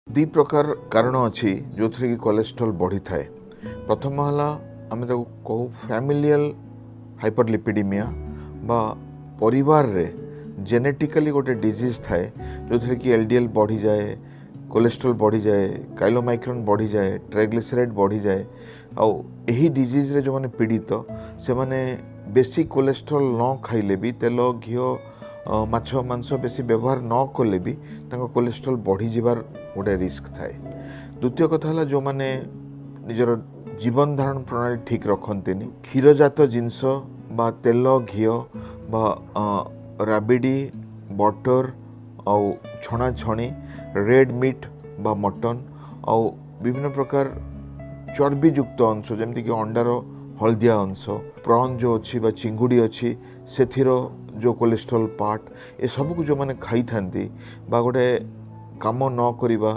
दी प्रकार कारण अच्छी जो थी कि कोलेस्ट्रॉल बढ़ी थाए। प्रथम है आम कहू फैमिलियल हाइपरलिपिडीमिया बा परिवार रे जेनेटिकली गोटे डिजीज थाए जो थी कि एलडीएल बढ़ी जाए, कोलेस्ट्रॉल बढ़ी जाए, काइलोमाइक्रोन बढ़ी जाए, ट्राइग्लिसराइड बढ़ी जाए। आउ यही डिजीज रे जो माने पीड़ित से माने बेसी कोलेस्ट्रॉल न खाइले भी तेल घी माछ मांस बेसी व्यवहार न कले भी कोलेस्ट्रॉल बढ़ी जीवार गोटे रिस्क थाए। द्वितीय कथा है जो माने निजर जीवन धारण प्रणाली ठीक रखते क्षीरजात जिनस बा तेल घी बा राबिडी बटर आउ छणा छणी रेड मीट बा मटन आउ विभिन्न प्रकार चर्बीयुक्त अंश जमती कि अंडार हलदिया अंश प्रॉन जो अच्छी बा चिंगुड़ी अच्छी से जो कोलेस्ट्रॉल पार्ट ए सब को जो माने खाई थांती बा गोटे काम न करिबा